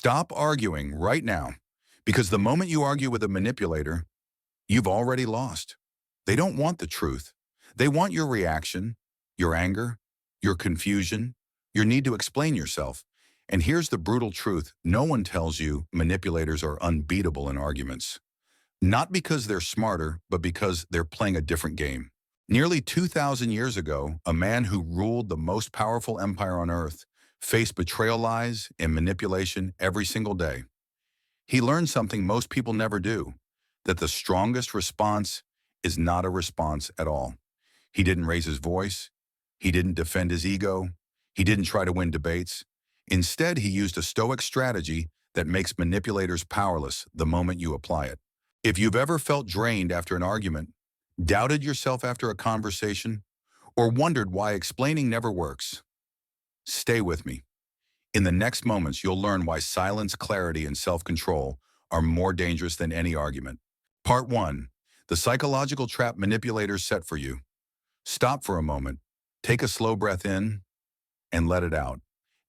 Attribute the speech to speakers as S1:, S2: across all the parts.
S1: Stop arguing right now, because the moment you argue with a manipulator, you've already lost. They don't want the truth. They want your reaction, your anger, your confusion, your need to explain yourself. And here's the brutal truth. No one tells you manipulators are unbeatable in arguments. Not because they're smarter, but because they're playing a different game. Nearly 2,000 years ago, a man who ruled the most powerful empire on earth faced betrayal, lies, and manipulation every single day. He learned something most people never do, that the strongest response is not a response at all. He didn't raise his voice. He didn't defend his ego. He didn't try to win debates. Instead, he used a Stoic strategy that makes manipulators powerless the moment you apply it. If you've ever felt drained after an argument, doubted yourself after a conversation, or wondered why explaining never works, stay with me. In the next moments, you'll learn why silence, clarity, and self-control are more dangerous than any argument. Part 1. The psychological trap manipulators set for you. Stop for a moment, take a slow breath in, and let it out.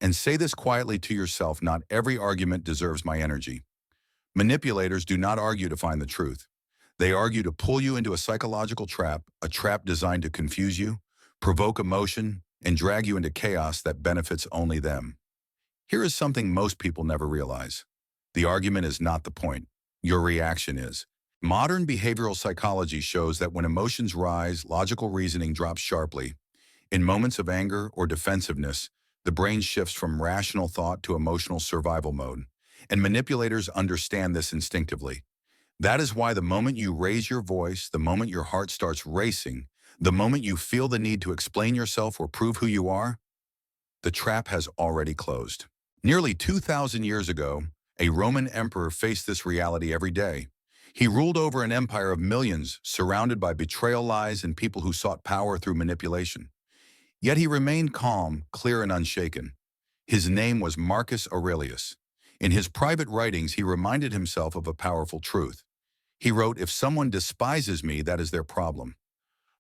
S1: And say this quietly to yourself: not every argument deserves my energy. Manipulators do not argue to find the truth. They argue to pull you into a trap designed to confuse you, provoke emotion, and drag you into chaos that benefits only them. Here is something most people never realize. The argument is not the point. Your reaction is. Modern behavioral psychology shows that when emotions rise, logical reasoning drops sharply. In moments of anger or defensiveness, the brain shifts from rational thought to emotional survival mode, and manipulators understand this instinctively. That is why the moment you raise your voice, the moment your heart starts racing, the moment you feel the need to explain yourself or prove who you are, the trap has already closed. Nearly 2,000 years ago, a Roman emperor faced this reality every day. He ruled over an empire of millions, surrounded by betrayal, lies, and people who sought power through manipulation. Yet he remained calm, clear, and unshaken. His name was Marcus Aurelius. In his private writings, he reminded himself of a powerful truth. He wrote, "If someone despises me, that is their problem.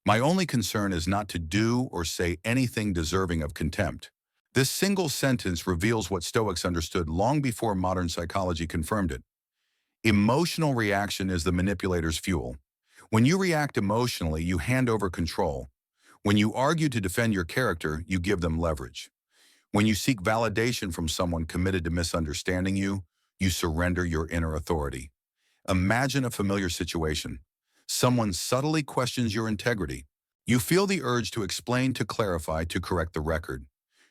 S1: My only concern is not to do or say anything deserving of contempt." This single sentence reveals what Stoics understood long before modern psychology confirmed it. Emotional reaction is the manipulator's fuel. When you react emotionally, you hand over control. When you argue to defend your character, you give them leverage. When you seek validation from someone committed to misunderstanding you, you surrender your inner authority. Imagine a familiar situation. Someone subtly questions your integrity. You feel the urge to explain, to clarify, to correct the record.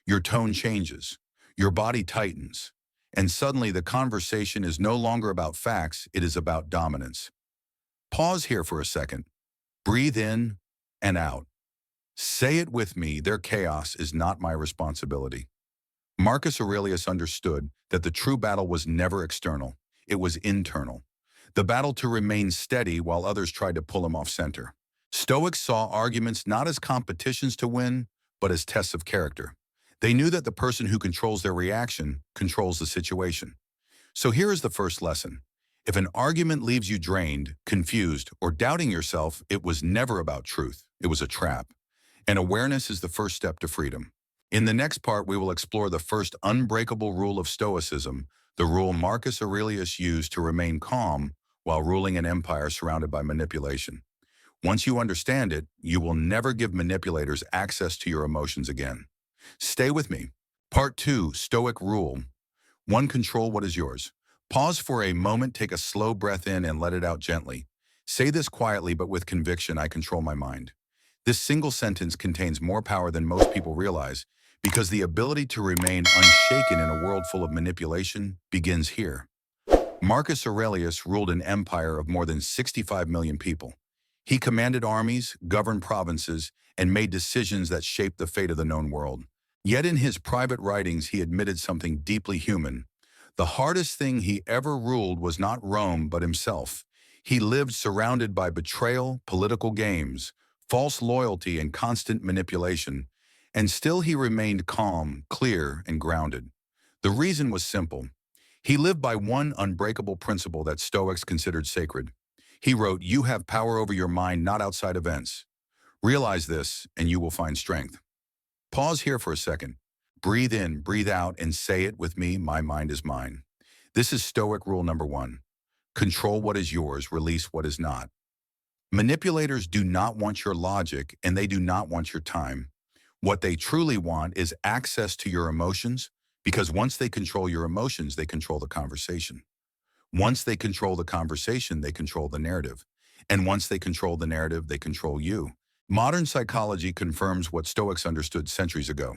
S1: Your tone changes. Your body tightens. And suddenly the conversation is no longer about facts, it is about dominance. Pause here for a second. Breathe in and out. Say it with me: their chaos is not my responsibility. Marcus Aurelius understood that the true battle was never external, it was internal. The battle to remain steady while others tried to pull him off center. Stoics saw arguments not as competitions to win, but as tests of character. They knew that the person who controls their reaction controls the situation. So here is the first lesson. If an argument leaves you drained, confused, or doubting yourself, it was never about truth. It was a trap. And awareness is the first step to freedom. In the next part, we will explore the first unbreakable rule of Stoicism, the rule Marcus Aurelius used to remain calm while ruling an empire surrounded by manipulation. Once you understand it, you will never give manipulators access to your emotions again. Stay with me. Part 2, Stoic Rule. 1. Control what is yours. Pause for a moment, take a slow breath in and let it out gently. Say this quietly but with conviction: I control my mind. This single sentence contains more power than most people realize, because the ability to remain unshaken in a world full of manipulation begins here. Marcus Aurelius ruled an empire of more than 65 million people. He commanded armies, governed provinces, and made decisions that shaped the fate of the known world. Yet in his private writings, he admitted something deeply human. The hardest thing he ever ruled was not Rome, but himself. He lived surrounded by betrayal, political games, false loyalty, and constant manipulation. And still he remained calm, clear, and grounded. The reason was simple. He lived by one unbreakable principle that Stoics considered sacred. He wrote, "You have power over your mind, not outside events. Realize this, and you will find strength." Pause here for a second. Breathe in, breathe out, and say it with me: my mind is mine. This is Stoic rule number 1. Control what is yours, release what is not. Manipulators do not want your logic and they do not want your time. What they truly want is access to your emotions, because once they control your emotions, they control the conversation. Once they control the conversation, they control the narrative. And once they control the narrative, they control you. Modern psychology confirms what Stoics understood centuries ago.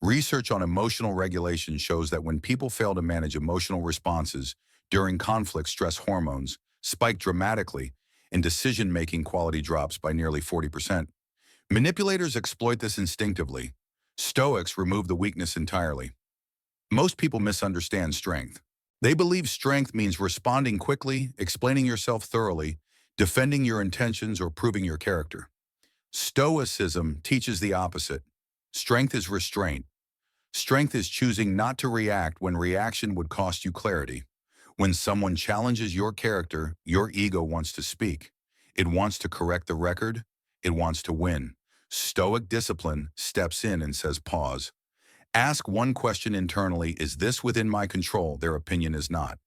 S1: Research on emotional regulation shows that when people fail to manage emotional responses during conflict, stress hormones spike dramatically and decision-making quality drops by nearly 40%. Manipulators exploit this instinctively. Stoics remove the weakness entirely. Most people misunderstand strength. They believe strength means responding quickly, explaining yourself thoroughly, defending your intentions, or proving your character. Stoicism teaches the opposite. Strength is restraint. Strength is choosing not to react when reaction would cost you clarity. When someone challenges your character, your ego wants to speak. It wants to correct the record. It wants to win. Stoic discipline steps in and says, pause. Ask one question internally: is this within my control? Their opinion is not.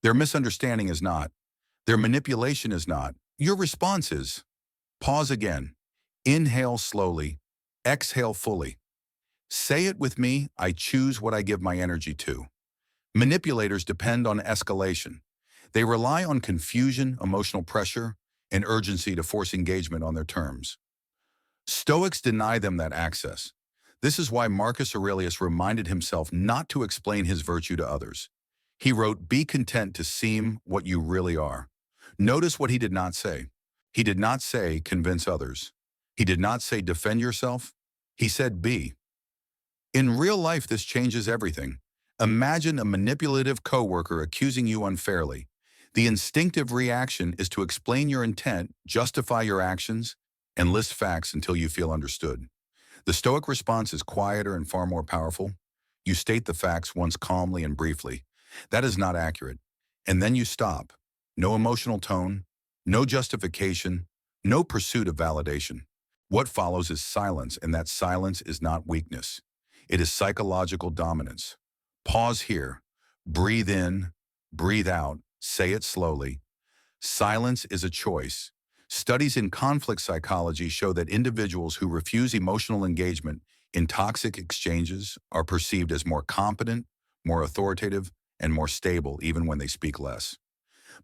S1: Their misunderstanding is not. Their manipulation is not. Your response is. Pause again. Inhale slowly. Exhale fully. Say it with me: I choose what I give my energy to. Manipulators depend on escalation. They rely on confusion, emotional pressure, and urgency to force engagement on their terms. Stoics deny them that access. This is why Marcus Aurelius reminded himself not to explain his virtue to others. He wrote, "Be content to seem what you really are." Notice what he did not say. He did not say, convince others. He did not say, defend yourself. He said, be. In real life, this changes everything. Imagine a manipulative coworker accusing you unfairly. The instinctive reaction is to explain your intent, justify your actions, and list facts until you feel understood. The Stoic response is quieter and far more powerful. You state the facts once calmly and briefly. That is not accurate. And then you stop. No emotional tone, no justification, no pursuit of validation. What follows is silence, and that silence is not weakness. It is psychological dominance. Pause here. Breathe in, breathe out, say it slowly. Silence is a choice. Studies in conflict psychology show that individuals who refuse emotional engagement in toxic exchanges are perceived as more competent, more authoritative, and more stable even when they speak less.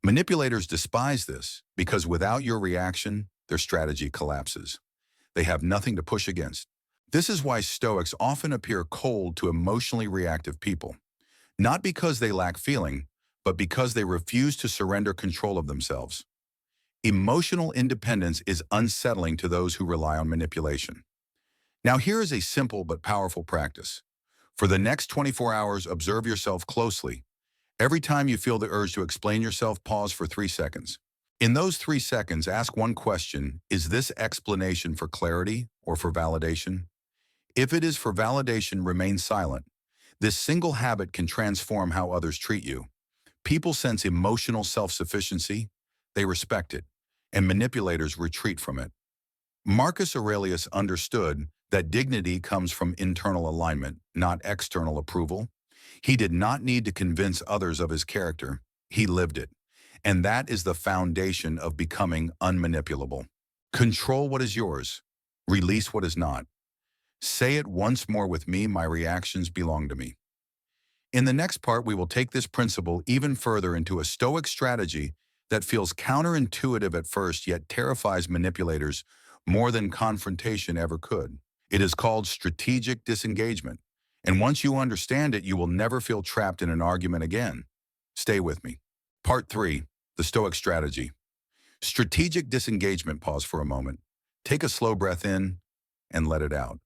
S1: Manipulators despise this because without your reaction, their strategy collapses. They have nothing to push against. This is why Stoics often appear cold to emotionally reactive people, not because they lack feeling, but because they refuse to surrender control of themselves. Emotional independence is unsettling to those who rely on manipulation. Now here is a simple but powerful practice. For the next 24 hours, observe yourself closely. Every time you feel the urge to explain yourself, pause for 3 seconds. In those 3 seconds, ask one question: is this explanation for clarity or for validation? If it is for validation, remain silent. This single habit can transform how others treat you. People sense emotional self-sufficiency, they respect it, and manipulators retreat from it. Marcus Aurelius understood that dignity comes from internal alignment, not external approval. He did not need to convince others of his character. He lived it. And that is the foundation of becoming unmanipulable. Control what is yours. Release what is not. Say it once more with me: my reactions belong to me. In the next part, we will take this principle even further into a Stoic strategy that feels counterintuitive at first, yet terrifies manipulators more than confrontation ever could. It is called strategic disengagement. And once you understand it, you will never feel trapped in an argument again. Stay with me. Part 3, the Stoic strategy. Strategic disengagement. Pause for a moment. Take a slow breath in and let it out.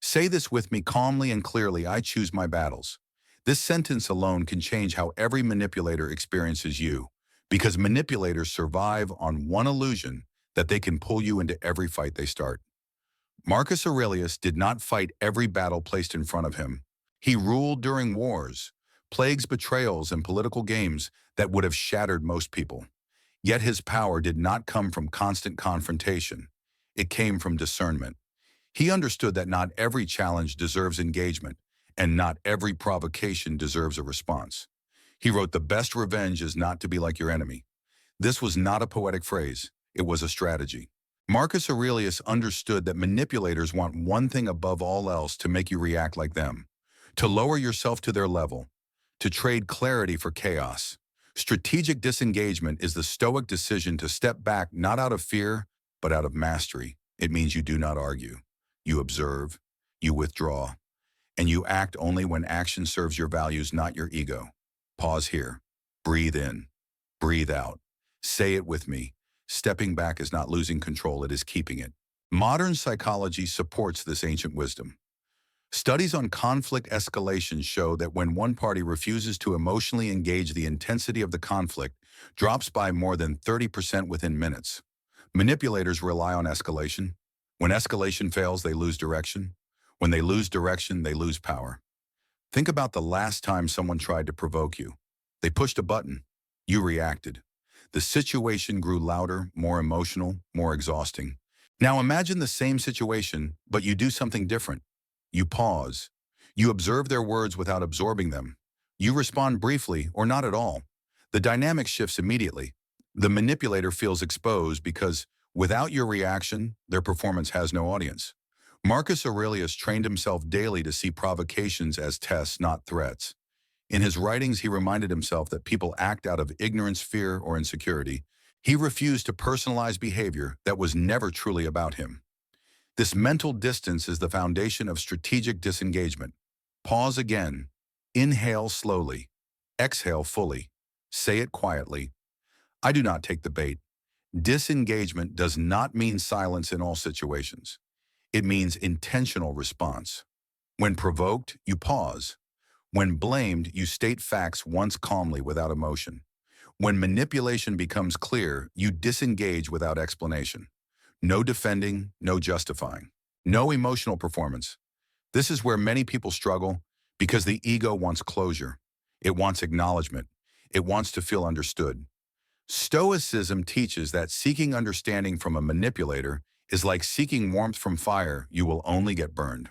S1: Say this with me calmly and clearly: I choose my battles. This sentence alone can change how every manipulator experiences you, because manipulators survive on one illusion: that they can pull you into every fight they start. Marcus Aurelius did not fight every battle placed in front of him. He ruled during wars, plagues, betrayals, and political games that would have shattered most people. Yet his power did not come from constant confrontation. It came from discernment. He understood that not every challenge deserves engagement, and not every provocation deserves a response. He wrote, "The best revenge is not to be like your enemy." This was not a poetic phrase. It was a strategy. Marcus Aurelius understood that manipulators want one thing above all else: to make you react like them, to lower yourself to their level, to trade clarity for chaos. Strategic disengagement is the Stoic decision to step back not out of fear, but out of mastery. It means you do not argue. You observe, you withdraw, and you act only when action serves your values, not your ego. Pause here. Breathe in. Breathe out. Say it with me. Stepping back is not losing control, it is keeping it. Modern psychology supports this ancient wisdom. Studies on conflict escalation show that when one party refuses to emotionally engage, the intensity of the conflict drops by more than 30% within minutes. Manipulators rely on escalation. When escalation fails, they lose direction. When they lose direction, they lose power. Think about the last time someone tried to provoke you. They pushed a button. You reacted. The situation grew louder, more emotional, more exhausting. Now imagine the same situation, but you do something different. You pause. You observe their words without absorbing them. You respond briefly or not at all. The dynamic shifts immediately. The manipulator feels exposed because without your reaction, their performance has no audience. Marcus Aurelius trained himself daily to see provocations as tests, not threats. In his writings, he reminded himself that people act out of ignorance, fear, or insecurity. He refused to personalize behavior that was never truly about him. This mental distance is the foundation of strategic disengagement. Pause again. Inhale slowly. Exhale fully. Say it quietly. I do not take the bait. Disengagement does not mean silence in all situations. It means intentional response. When provoked, you pause. When blamed, you state facts once calmly without emotion. When manipulation becomes clear, you disengage without explanation. No defending, no justifying. No emotional performance. This is where many people struggle because the ego wants closure. It wants acknowledgement. It wants to feel understood. Stoicism teaches that seeking understanding from a manipulator is like seeking warmth from fire. You will only get burned.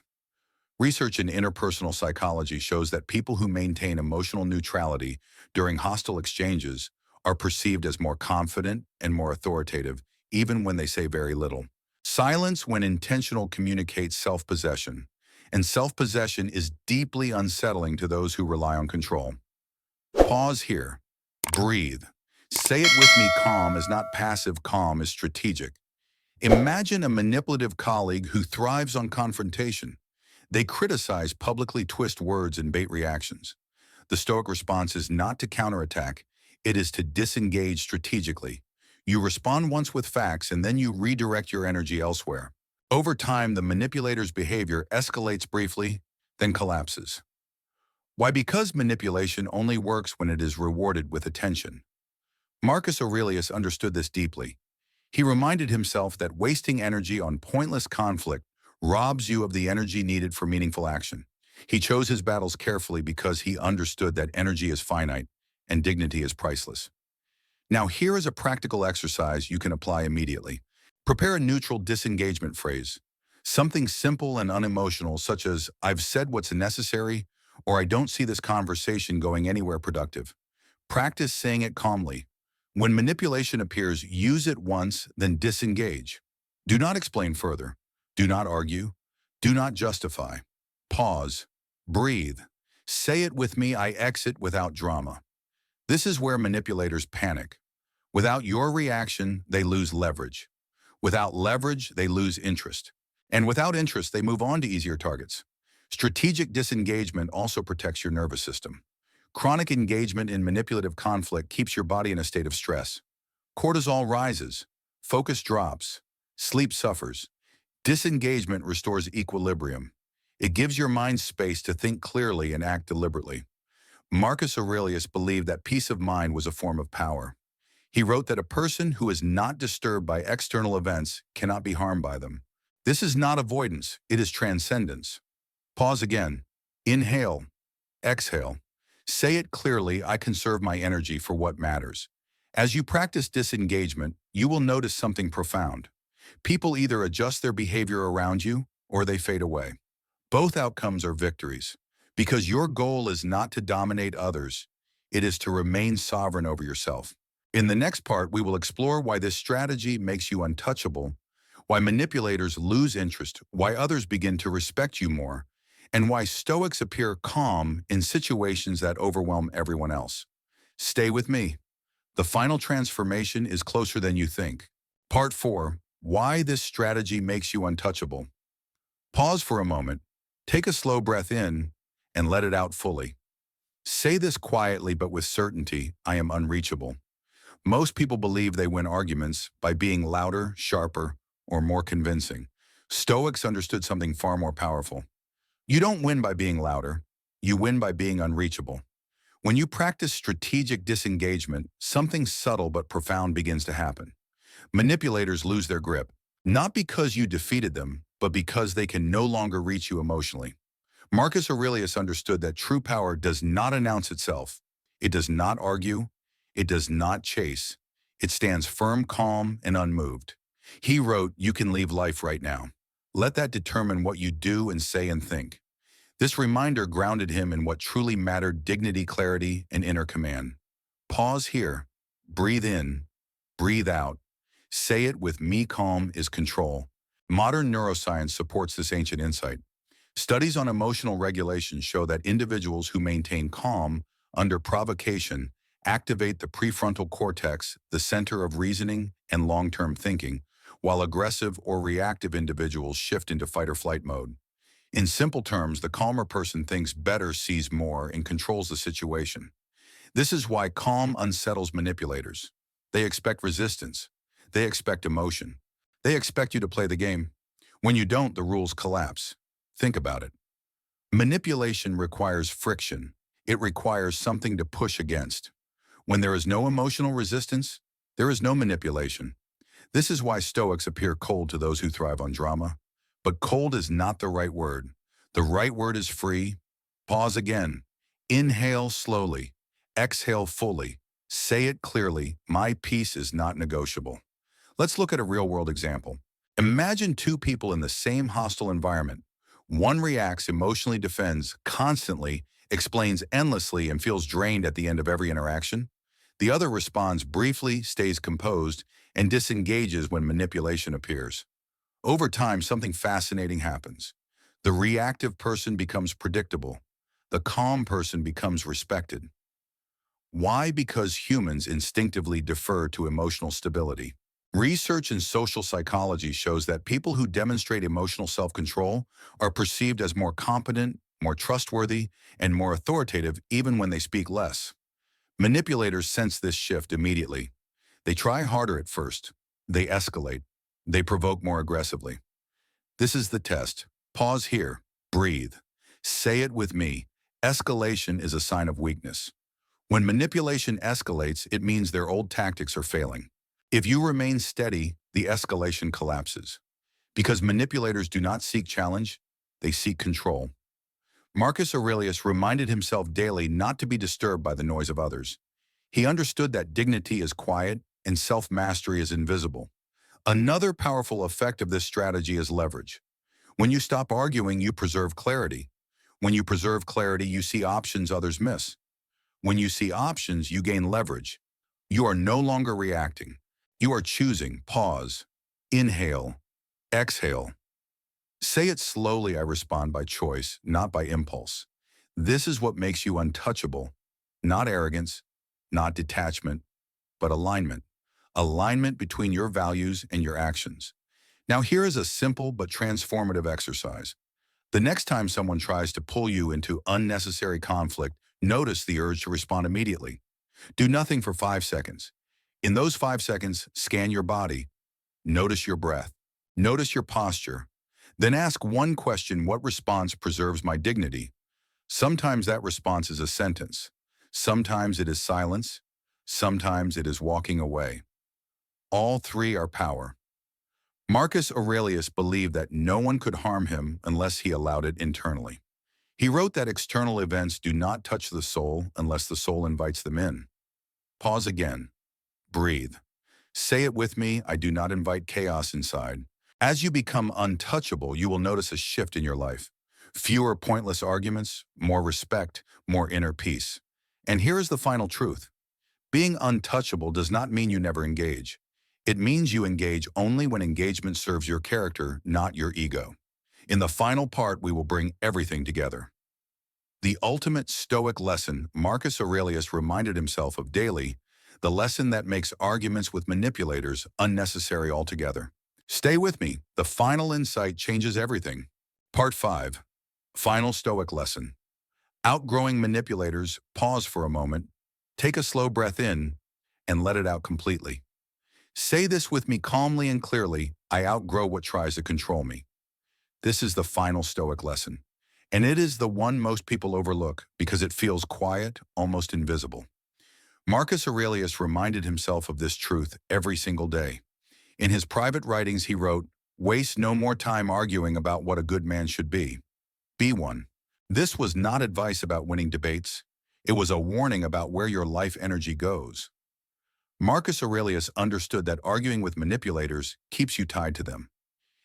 S1: Research in interpersonal psychology shows that people who maintain emotional neutrality during hostile exchanges are perceived as more confident and more authoritative, even when they say very little. Silence, when intentional, communicates self-possession, and self-possession is deeply unsettling to those who rely on control. Pause here. Breathe. Say it with me. Calm is not passive. Calm is strategic. Imagine a manipulative colleague who thrives on confrontation. They criticize, publicly twist words, and bait reactions. The Stoic response is not to counterattack, it is to disengage strategically. You respond once with facts, and then you redirect your energy elsewhere. Over time, the manipulator's behavior escalates briefly, then collapses. Why? Because manipulation only works when it is rewarded with attention. Marcus Aurelius understood this deeply. He reminded himself that wasting energy on pointless conflict robs you of the energy needed for meaningful action. He chose his battles carefully because he understood that energy is finite and dignity is priceless. Now, here is a practical exercise you can apply immediately. Prepare a neutral disengagement phrase. Something simple and unemotional, such as, "I've said what's necessary," or "I don't see this conversation going anywhere productive." Practice saying it calmly. When manipulation appears, use it once, then disengage. Do not explain further. Do not argue. Do not justify. Pause. Breathe. Say it with me. I exit without drama. This is where manipulators panic. Without your reaction, they lose leverage. Without leverage, they lose interest. And without interest, they move on to easier targets. Strategic disengagement also protects your nervous system. Chronic engagement in manipulative conflict keeps your body in a state of stress. Cortisol rises. Focus drops. Sleep suffers. Disengagement restores equilibrium. It gives your mind space to think clearly and act deliberately. Marcus Aurelius believed that peace of mind was a form of power. He wrote that a person who is not disturbed by external events cannot be harmed by them. This is not avoidance, it is transcendence. Pause again. Inhale. Exhale. Say it clearly, I conserve my energy for what matters. As you practice disengagement, you will notice something profound. People either adjust their behavior around you or they fade away. Both outcomes are victories, because your goal is not to dominate others. It is to remain sovereign over yourself. In the next part, we will explore why this strategy makes you untouchable, why manipulators lose interest, why others begin to respect you more, and why Stoics appear calm in situations that overwhelm everyone else. Stay with me. The final transformation is closer than you think. Part 4. Why this strategy makes you untouchable. Pause for a moment, take a slow breath in, and let it out fully. Say this quietly but with certainty: I am unreachable. Most people believe they win arguments by being louder, sharper, or more convincing. Stoics understood something far more powerful. You don't win by being louder, you win by being unreachable. When you practice strategic disengagement, something subtle but profound begins to happen. Manipulators lose their grip, not because you defeated them, but because they can no longer reach you emotionally. Marcus Aurelius understood that true power does not announce itself. It does not argue. It does not chase. It stands firm, calm, and unmoved. He wrote, "You can leave life right now. Let that determine what you do and say and think." This reminder grounded him in what truly mattered: dignity, clarity, and inner command. Pause here. Breathe in. Breathe out. Say it with me: calm is control. Modern neuroscience supports this ancient insight. Studies on emotional regulation show that individuals who maintain calm under provocation activate the prefrontal cortex, the center of reasoning and long-term thinking, while aggressive or reactive individuals shift into fight-or-flight mode. In simple terms, the calmer person thinks better, sees more, and controls the situation. This is why calm unsettles manipulators. They expect resistance. They expect emotion. They expect you to play the game. When you don't, the rules collapse. Think about it. Manipulation requires friction. It requires something to push against. When there is no emotional resistance, there is no manipulation. This is why Stoics appear cold to those who thrive on drama. But cold is not the right word. The right word is free. Pause again. Inhale slowly. Exhale fully. Say it clearly: my peace is not negotiable. Let's look at a real-world example. Imagine two people in the same hostile environment. One reacts, emotionally defends, constantly, explains endlessly, and feels drained at the end of every interaction. The other responds briefly, stays composed, and disengages when manipulation appears. Over time, something fascinating happens. The reactive person becomes predictable. The calm person becomes respected. Why? Because humans instinctively defer to emotional stability. Research in social psychology shows that people who demonstrate emotional self-control are perceived as more competent, more trustworthy, and more authoritative even when they speak less. Manipulators sense this shift immediately. They try harder at first. They escalate. They provoke more aggressively. This is the test. Pause here. Breathe. Say it with me. Escalation is a sign of weakness. When manipulation escalates, it means their old tactics are failing. If you remain steady, the escalation collapses. Because manipulators do not seek challenge, they seek control. Marcus Aurelius reminded himself daily not to be disturbed by the noise of others. He understood that dignity is quiet and self-mastery is invisible. Another powerful effect of this strategy is leverage. When you stop arguing, you preserve clarity. When you preserve clarity, you see options others miss. When you see options, you gain leverage. You are no longer reacting. You are choosing. Pause. Inhale. Exhale. Say it slowly: I respond by choice, not by impulse. This is what makes you untouchable. Not arrogance, not detachment, but alignment. Alignment between your values and your actions. Now here is a simple but transformative exercise. The next time someone tries to pull you into unnecessary conflict, notice the urge to respond immediately. Do nothing for 5 seconds. In those 5 seconds, scan your body. Notice your breath. Notice your posture. Then ask one question: what response preserves my dignity? Sometimes that response is a sentence. Sometimes it is silence. Sometimes it is walking away. All three are power. Marcus Aurelius believed that no one could harm him unless he allowed it internally. He wrote that external events do not touch the soul unless the soul invites them in. Pause again. Breathe. Say it with me: I do not invite chaos inside. As you become untouchable, you will notice a shift in your life. Fewer pointless arguments, more respect, more inner peace. And here is the final truth. Being untouchable does not mean you never engage. It means you engage only when engagement serves your character, not your ego. In the final part, we will bring everything together. The ultimate Stoic lesson Marcus Aurelius reminded himself of daily, the lesson that makes arguments with manipulators unnecessary altogether. Stay with me. The final insight changes everything. Part 5. Final Stoic lesson. Outgrowing manipulators, pause for a moment, take a slow breath in, and let it out completely. Say this with me calmly and clearly, I outgrow what tries to control me. This is the final Stoic lesson. And it is the one most people overlook because it feels quiet, almost invisible. Marcus Aurelius reminded himself of this truth every single day. In his private writings, he wrote, "Waste no more time arguing about what a good man should be. Be one." This was not advice about winning debates. It was a warning about where your life energy goes. Marcus Aurelius understood that arguing with manipulators keeps you tied to them.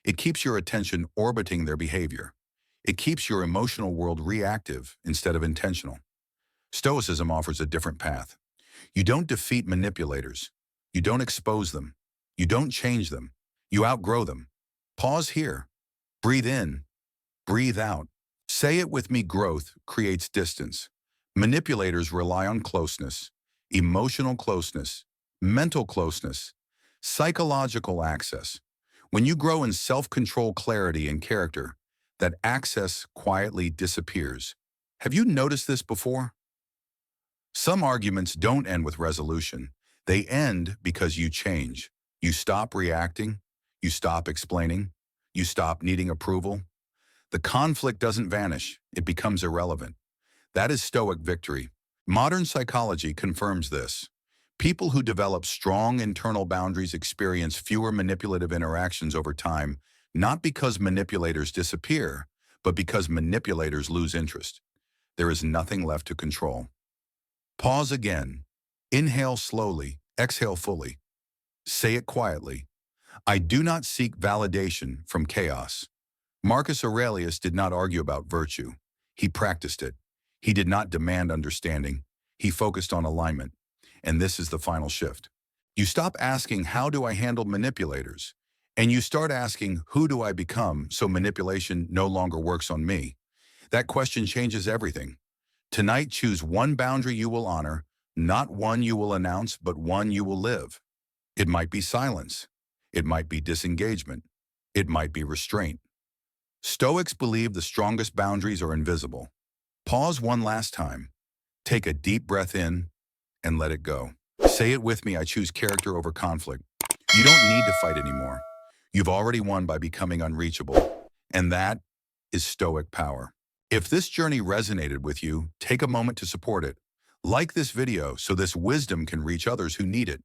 S1: It keeps your attention orbiting their behavior. It keeps your emotional world reactive instead of intentional. Stoicism offers a different path. You don't defeat manipulators. You don't expose them. You don't change them. You outgrow them. Pause here. Breathe in. Breathe out. Say it with me, growth creates distance. Manipulators rely on closeness, emotional closeness, mental closeness, psychological access. When you grow in self-control, clarity, and character, that access quietly disappears. Have you noticed this before? Some arguments don't end with resolution. They end because you change. You stop reacting. You stop explaining. You stop needing approval. The conflict doesn't vanish. It becomes irrelevant. That is Stoic victory. Modern psychology confirms this. People who develop strong internal boundaries experience fewer manipulative interactions over time, not because manipulators disappear, but because manipulators lose interest. There is nothing left to control. Pause again. Inhale slowly. Exhale fully. Say it quietly. I do not seek validation from chaos. Marcus Aurelius did not argue about virtue. He practiced it. He did not demand understanding. He focused on alignment. And this is the final shift. You stop asking, how do I handle manipulators? And you start asking, who do I become so manipulation no longer works on me? That question changes everything. Tonight, choose one boundary you will honor, not one you will announce, but one you will live. It might be silence. It might be disengagement. It might be restraint. Stoics believe the strongest boundaries are invisible. Pause one last time. Take a deep breath in and let it go. Say it with me, I choose character over conflict. You don't need to fight anymore. You've already won by becoming unreachable. And that is Stoic power. If this journey resonated with you, take a moment to support it. Like this video so this wisdom can reach others who need it.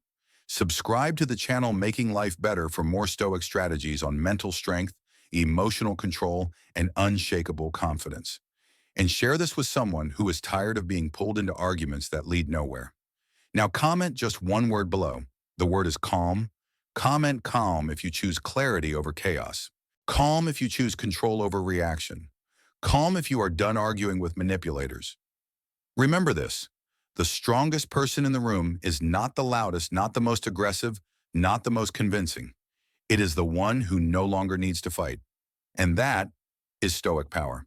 S1: Subscribe to the channel Making Life Better for more Stoic strategies on mental strength, emotional control, and unshakable confidence. And share this with someone who is tired of being pulled into arguments that lead nowhere. Now comment just one word below. The word is calm. Comment calm if you choose clarity over chaos. Calm if you choose control over reaction. Calm if you are done arguing with manipulators. Remember this. The strongest person in the room is not the loudest, not the most aggressive, not the most convincing. It is the one who no longer needs to fight. And that is Stoic power.